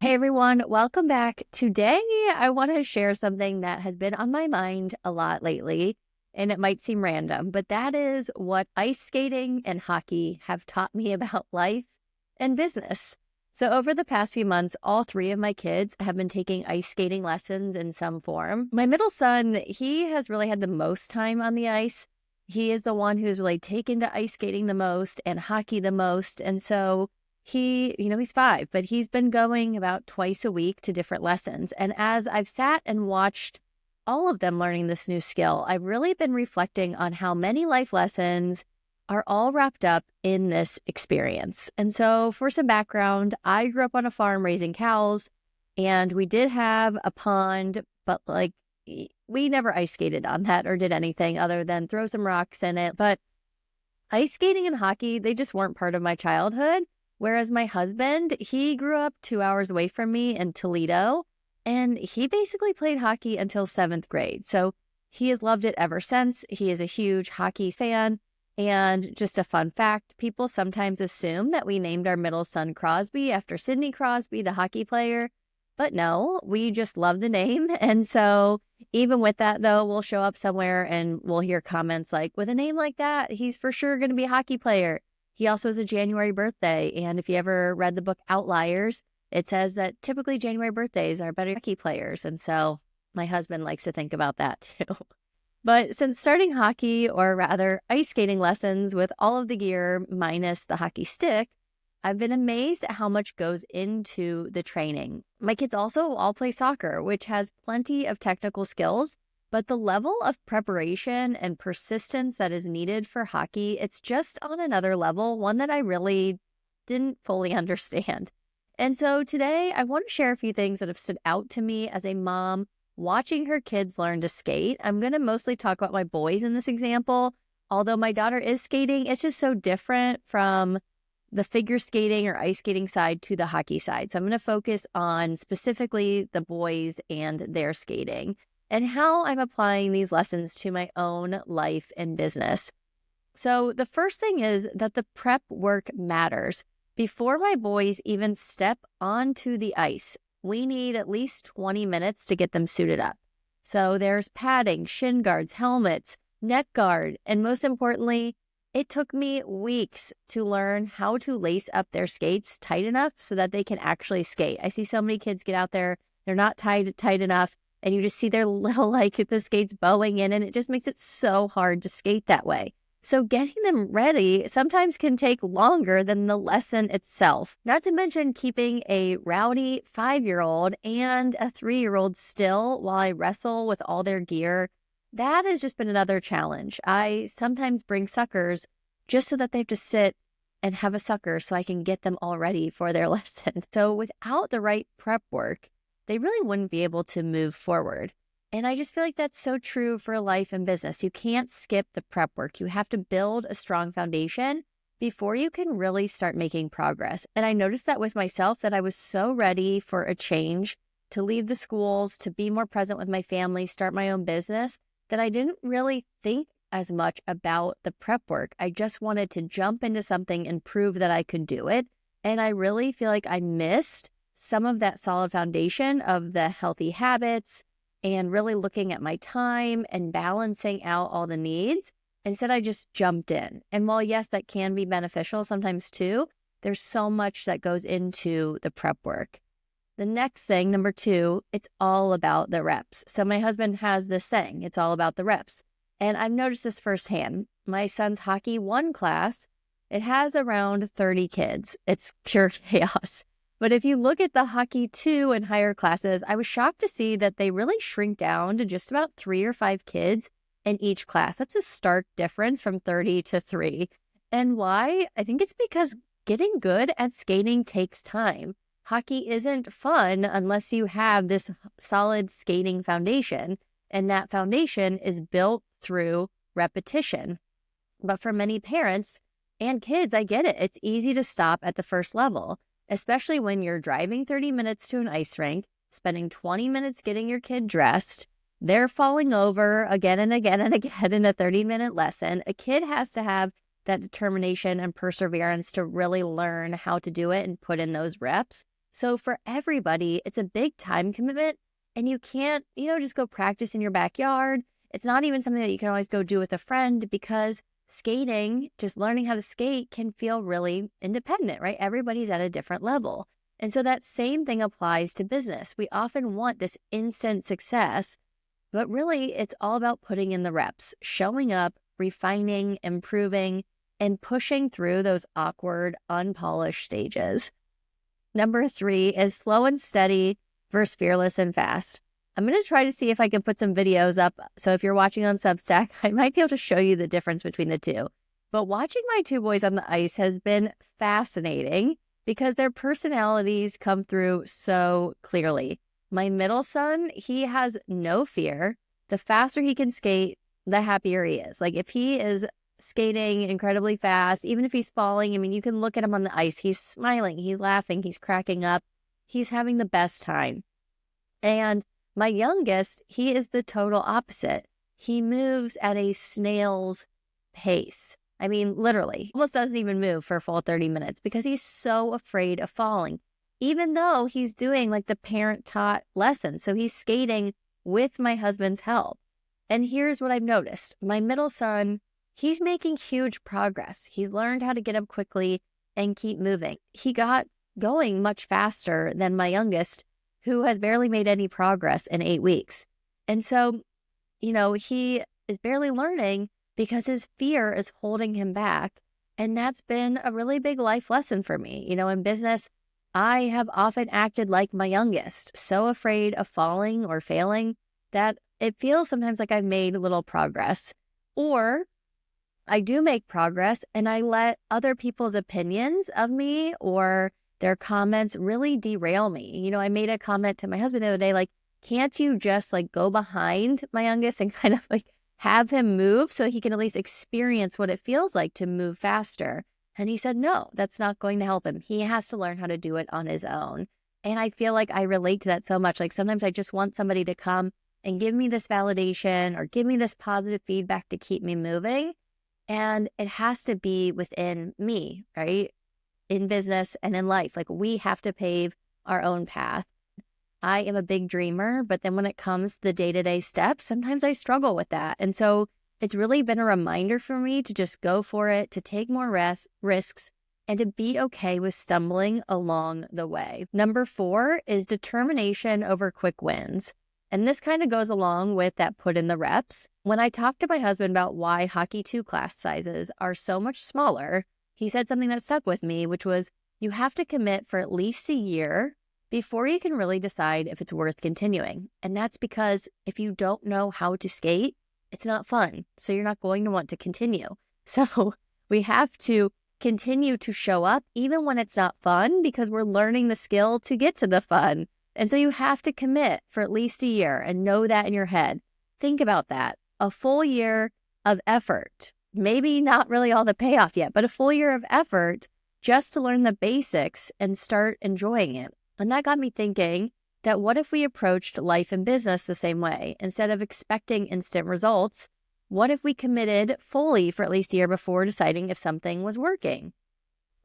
Hey everyone, welcome back. Today, I want to share something that has been on my mind a lot lately, and it might seem random, but that is what ice skating and hockey have taught me about life and business. So, over the past few months, all three of my kids have been taking ice skating lessons in some form. My middle son, he has really had the most time on the ice. He is the one who's really taken to ice skating the most and hockey the most. And so, he's 5, but he's been going about twice a week to different lessons. And as I've sat and watched all of them learning this new skill, I've really been reflecting on how many life lessons are all wrapped up in this experience. And so for some background, I grew up on a farm raising cows, and we did have a pond, but we never ice skated on that or did anything other than throw some rocks in it. But ice skating and hockey, they just weren't part of my childhood. Whereas my husband, he grew up 2 hours away from me in Toledo, and he basically played hockey until 7th grade. So he has loved it ever since. He is a huge hockey fan. And just a fun fact, people sometimes assume that we named our middle son Crosby after Sidney Crosby, the hockey player. But no, we just love the name. And so even with that, though, we'll show up somewhere and we'll hear comments like, with a name like that, he's for sure going to be a hockey player. He also has a January birthday, and if you ever read the book Outliers, it says that typically January birthdays are better hockey players, and so my husband likes to think about that too. But since starting hockey, or rather ice skating lessons with all of the gear minus the hockey stick, I've been amazed at how much goes into the training. My kids also all play soccer, which has plenty of technical skills, but the level of preparation and persistence that is needed for hockey, it's just on another level, one that I really didn't fully understand. And so today I want to share a few things that have stood out to me as a mom watching her kids learn to skate. I'm going to mostly talk about my boys in this example. Although my daughter is skating, it's just so different from the figure skating or ice skating side to the hockey side. So I'm going to focus on specifically the boys and their skating, and how I'm applying these lessons to my own life and business. So the first thing is that the prep work matters. Before my boys even step onto the ice, we need at least 20 minutes to get them suited up. So there's padding, shin guards, helmets, neck guard, and most importantly, it took me weeks to learn how to lace up their skates tight enough so that they can actually skate. I see so many kids get out there, they're not tight enough, and you just see their little, the skates bowing in, and it just makes it so hard to skate that way. So getting them ready sometimes can take longer than the lesson itself. Not to mention keeping a rowdy 5-year-old and a 3-year-old still while I wrestle with all their gear. That has just been another challenge. I sometimes bring suckers just so that they have to sit and have a sucker so I can get them all ready for their lesson. So without the right prep work, they really wouldn't be able to move forward. And I just feel like that's so true for life and business. You can't skip the prep work. You have to build a strong foundation before you can really start making progress. And I noticed that with myself, that I was so ready for a change, to leave the schools, to be more present with my family, start my own business, that I didn't really think as much about the prep work. I just wanted to jump into something and prove that I could do it. And I really feel like I missed some of that solid foundation of the healthy habits and really looking at my time and balancing out all the needs. Instead, I just jumped in. And while, yes, that can be beneficial sometimes too, there's so much that goes into the prep work. The next thing, number 2, it's all about the reps. So my husband has this saying, it's all about the reps. And I've noticed this firsthand. My son's hockey 1 class, it has around 30 kids. It's pure chaos. But if you look at the hockey 2 and higher classes, I was shocked to see that they really shrink down to just about 3 or 5 kids in each class. That's a stark difference from 30 to 3. And why? I think it's because getting good at skating takes time. Hockey isn't fun unless you have this solid skating foundation, and that foundation is built through repetition. But for many parents and kids, I get it. It's easy to stop at the first level, especially when you're driving 30 minutes to an ice rink, spending 20 minutes getting your kid dressed. They're falling over again and again and again in a 30-minute lesson. A kid has to have that determination and perseverance to really learn how to do it and put in those reps. So for everybody, it's a big time commitment, and you can't, just go practice in your backyard. It's not even something that you can always go do with a friend, because skating, just learning how to skate, can feel really independent, right? Everybody's at a different level. And so that same thing applies to business. We often want this instant success, but really it's all about putting in the reps, showing up, refining, improving, and pushing through those awkward, unpolished stages. Number 3 is slow and steady versus fearless and fast. I'm going to try to see if I can put some videos up. So if you're watching on Substack, I might be able to show you the difference between the two. But watching my two boys on the ice has been fascinating because their personalities come through so clearly. My middle son, he has no fear. The faster he can skate, the happier he is. Like if he is skating incredibly fast, even if he's falling, I mean, you can look at him on the ice. He's smiling, he's laughing, he's cracking up. He's having the best time. And my youngest, he is the total opposite. He moves at a snail's pace. I mean, literally, almost doesn't even move for a full 30 minutes because he's so afraid of falling, even though he's doing like the parent-taught lesson. So he's skating with my husband's help. And here's what I've noticed. My middle son, he's making huge progress. He's learned how to get up quickly and keep moving. He got going much faster than my youngest, who has barely made any progress in 8 weeks. And so, he is barely learning because his fear is holding him back. And that's been a really big life lesson for me. In business, I have often acted like my youngest, so afraid of falling or failing that it feels sometimes like I've made little progress. Or I do make progress and I let other people's opinions of me or their comments really derail me. I made a comment to my husband the other day, like, can't you just go behind my youngest and kind of have him move so he can at least experience what it feels like to move faster? And he said, no, that's not going to help him. He has to learn how to do it on his own. And I feel like I relate to that so much. Like sometimes I just want somebody to come and give me this validation or give me this positive feedback to keep me moving. And it has to be within me, right? In business and in life, we have to pave our own path. I am a big dreamer, but then when it comes to the day-to-day steps, sometimes I struggle with that. And so it's really been a reminder for me to just go for it, to take more risks, and to be okay with stumbling along the way. Number 4 is determination over quick wins. And this kind of goes along with that put in the reps. When I talked to my husband about why Hockey 2 class sizes are so much smaller, he said something that stuck with me, which was you have to commit for at least a year before you can really decide if it's worth continuing. And that's because if you don't know how to skate, it's not fun. So you're not going to want to continue. So we have to continue to show up even when it's not fun because we're learning the skill to get to the fun. And so you have to commit for at least a year and know that in your head. Think about that. A full year of effort. Maybe not really all the payoff yet, but a full year of effort just to learn the basics and start enjoying it. And that got me thinking that what if we approached life and business the same way? Instead of expecting instant results, what if we committed fully for at least a year before deciding if something was working?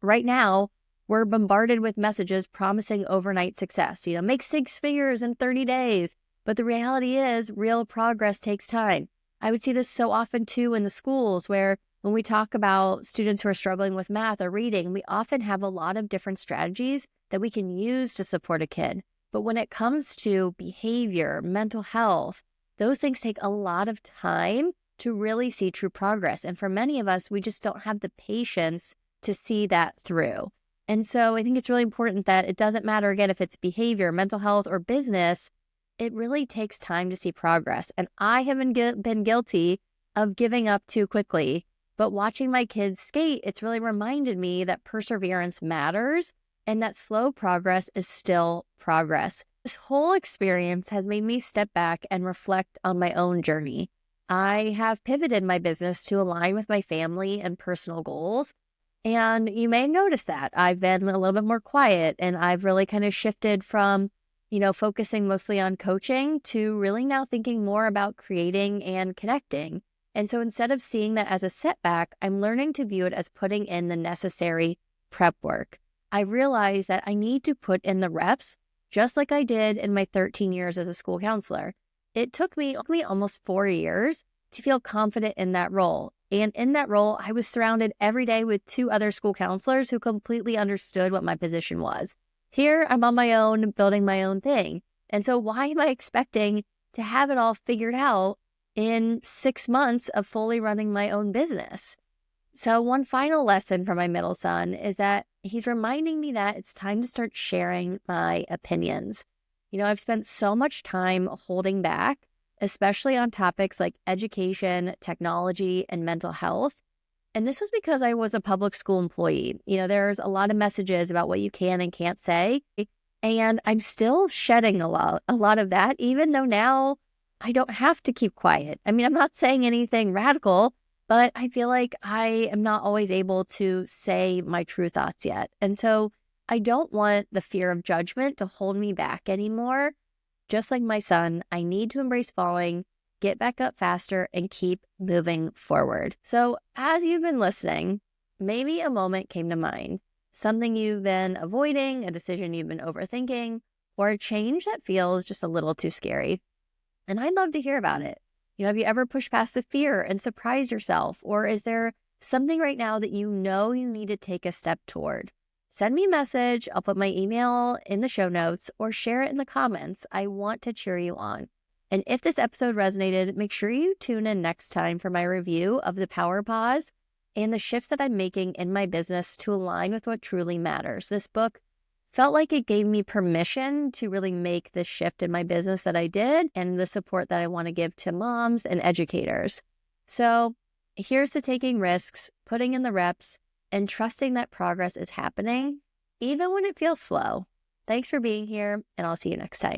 Right now, we're bombarded with messages promising overnight success. Make 6 figures in 30 days. But the reality is real progress takes time. I would see this so often too in the schools where when we talk about students who are struggling with math or reading, we often have a lot of different strategies that we can use to support a kid. But when it comes to behavior, mental health, those things take a lot of time to really see true progress. And for many of us, we just don't have the patience to see that through. And so I think it's really important that it doesn't matter, again, if it's behavior, mental health, or business, it really takes time to see progress. And I have been guilty of giving up too quickly. But watching my kids skate, it's really reminded me that perseverance matters and that slow progress is still progress. This whole experience has made me step back and reflect on my own journey. I have pivoted my business to align with my family and personal goals. And you may notice that I've been a little bit more quiet and I've really kind of shifted from focusing mostly on coaching to really now thinking more about creating and connecting. And so instead of seeing that as a setback, I'm learning to view it as putting in the necessary prep work. I realized that I need to put in the reps, just like I did in my 13 years as a school counselor. It took me almost 4 years to feel confident in that role. And in that role, I was surrounded every day with 2 other school counselors who completely understood what my position was. Here, I'm on my own, building my own thing. And so why am I expecting to have it all figured out in 6 months of fully running my own business? So one final lesson from my middle son is that he's reminding me that it's time to start sharing my opinions. I've spent so much time holding back, especially on topics like education, technology, and mental health. And this was because I was a public school employee. There's a lot of messages about what you can and can't say. And I'm still shedding a lot of that, even though now I don't have to keep quiet. I mean, I'm not saying anything radical, but I feel like I am not always able to say my true thoughts yet. And so I don't want the fear of judgment to hold me back anymore. Just like my son, I need to embrace falling, get back up faster, and keep moving forward. So as you've been listening, maybe a moment came to mind, something you've been avoiding, a decision you've been overthinking, or a change that feels just a little too scary. And I'd love to hear about it. Have you ever pushed past the fear and surprised yourself? Or is there something right now that you know you need to take a step toward? Send me a message. I'll put my email in the show notes or share it in the comments. I want to cheer you on. And if this episode resonated, make sure you tune in next time for my review of the Power Pause and the shifts that I'm making in my business to align with what truly matters. This book felt like it gave me permission to really make this shift in my business that I did and the support that I want to give to moms and educators. So here's to taking risks, putting in the reps, and trusting that progress is happening, even when it feels slow. Thanks for being here, and I'll see you next time.